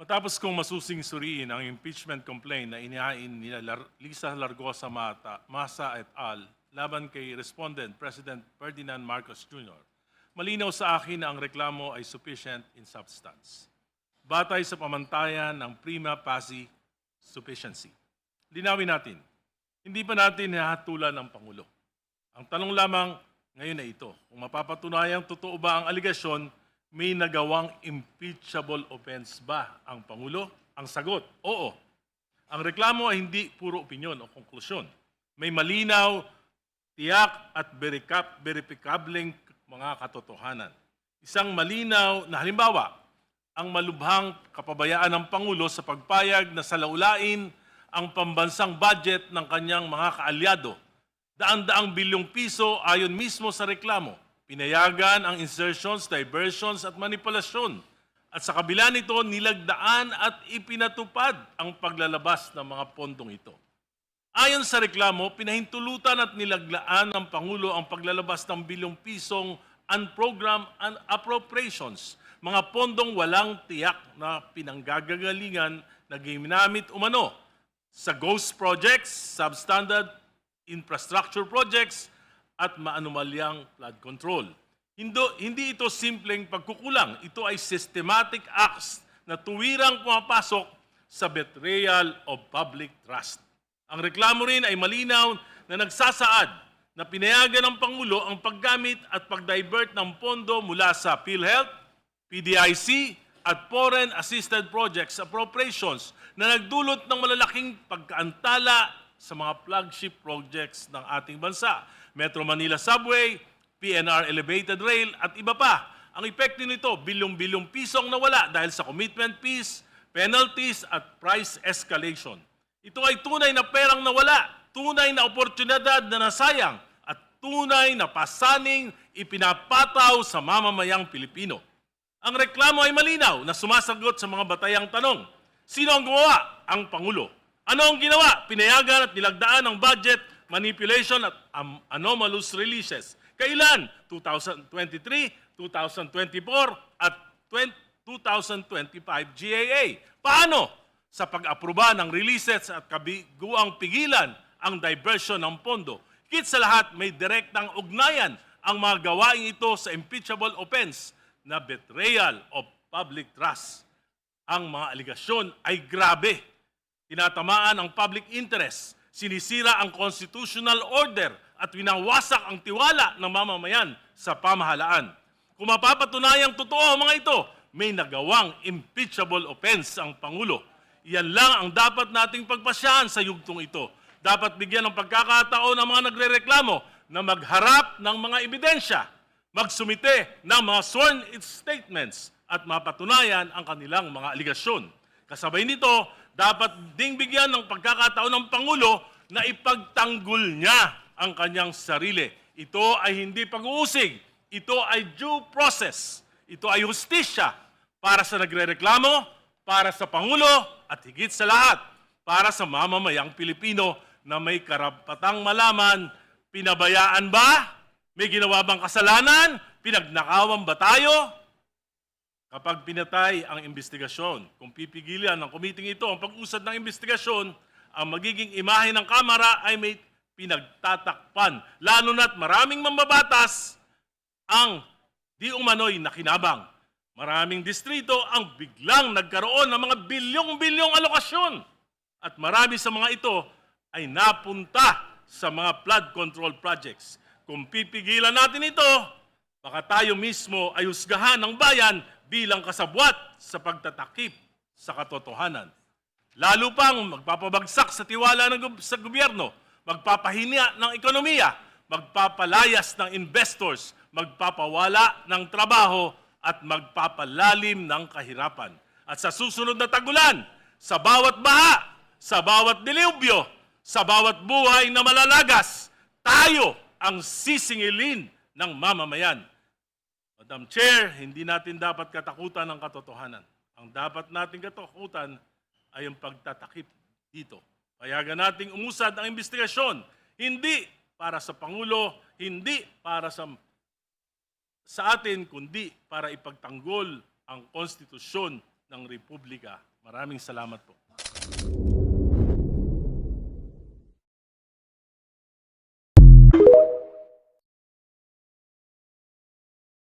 Matapos kong masusing suriin ang impeachment complaint na inihain ni Lisa Largosa Masa et al. Laban kay Respondent President Ferdinand Marcos Jr., malinaw sa akin na ang reklamo ay sufficient in substance. Batay sa pamantayan ng prima facie sufficiency. Linawin natin, hindi pa natin hihatulan ang Pangulo. Ang tanong lamang ngayon ay ito, kung mapapatunayang totoo ba ang aligasyon, may nagawang impeachable offense ba ang Pangulo? Ang sagot, oo. Ang reklamo ay hindi puro opinyon o konklusyon. May malinaw, tiyak at verifikableng mga katotohanan. Isang malinaw na halimbawa, ang malubhang kapabayaan ng Pangulo sa pagpayag na salaulain ang pambansang budget ng kanyang mga kaalyado. Daan-daang bilyong piso ayon mismo sa reklamo. Pinayagan ang insertions, diversions at manipulasyon. At sa kabila nito, nilagdaan at ipinatupad ang paglalabas ng mga pondong ito. Ayon sa reklamo, pinahintulutan at nilaglaan ng Pangulo ang paglalabas ng bilyong pisong unprogrammed appropriations, mga pondong walang tiyak na pinanggagalingan na ginamit umano sa ghost projects, substandard infrastructure projects, at maanumalyang flood control. Hindi ito simpleng pagkukulang. Ito ay systematic acts na tuwirang pumapasok sa betrayal of public trust. Ang reklamo rin ay malinaw na nagsasaad na pinayagan ng Pangulo ang paggamit at pagdivert ng pondo mula sa PhilHealth, PDIC at Foreign Assisted Projects appropriations na nagdulot ng malalaking pagkaantala sa mga flagship projects ng ating bansa. Metro Manila Subway, PNR Elevated Rail at iba pa. Ang epekto nito, bilyong-bilyong pisong nawala dahil sa commitment fees, penalties at price escalation. Ito ay tunay na perang nawala, tunay na oportunidad na nasayang at tunay na pasaning ipinapataw sa mamamayang Pilipino. Ang reklamo ay malinaw na sumasagot sa mga batayang tanong. Sino ang gumawa? Ang Pangulo. Ano ang ginawa? Pinayagan at nilagdaan ng budget, manipulation at anomalous releases. Kailan? 2023, 2024 at 2025 GAA. Paano? Sa pag-aproba ng releases at kabiguang pigilan ang diversion ng pondo. Higit sa lahat, may direktang ugnayan ang mga gawain ito sa impeachable offense na betrayal of public trust. Ang mga aligasyon ay grabe. Tinatamaan ang public interest, sinisira ang constitutional order at winawasak ang tiwala ng mamamayan sa pamahalaan. Kung mapapatunayang totoo ang mga ito, may nagawang impeachable offense ang Pangulo. Iyan lang ang dapat nating pagpasyahan sa yugtong ito. Dapat bigyan ng pagkakataon ang mga nagrereklamo na magharap ng mga ebidensya, magsumite ng mga sworn statements at mapatunayan ang kanilang mga aligasyon. Kasabay nito, dapat ding bigyan ng pagkakataon ng Pangulo na ipagtanggol niya ang kanyang sarili. Ito ay hindi pag-uusig. Ito ay due process. Ito ay hustisya para sa nagrereklamo, para sa Pangulo, at higit sa lahat, para sa mamamayang Pilipino na may karapatang malaman, pinabayaan ba? May ginawa bang kasalanan? Pinagnakawan ba tayo? Kapag pinatay ang investigasyon, kung pipigilan ng komiting ito ang pag-usad ng investigasyon, ang magiging imahe ng Kamara ay may pinagtatakpan. Lalo na't maraming mambabatas ang di umano'y nakinabang. Maraming distrito ang biglang nagkaroon ng mga bilyong-bilyong alokasyon. At marami sa mga ito ay napunta sa mga flood control projects. Kung pipigilan natin ito, baka tayo mismo ay husgahan ng bayan bilang kasabwat sa pagtatakip sa katotohanan. Lalo pang magpapabagsak sa tiwala sa gobyerno, magpapahina ng ekonomiya, magpapalayas ng investors, magpapawala ng trabaho at magpapalalim ng kahirapan. At sa susunod na tagulan, sa bawat baha, sa bawat dilubyo, sa bawat buhay na malalagas, tayo ang sisingilin ng mamamayan. Madam Chair, hindi natin dapat katakutan ang katotohanan. Ang dapat natin katakutan ay ang pagtatakip dito. Payagan nating umusad ang investigasyon, hindi para sa Pangulo, hindi para sa atin, kundi para ipagtanggol ang konstitusyon ng Republika. Maraming salamat po.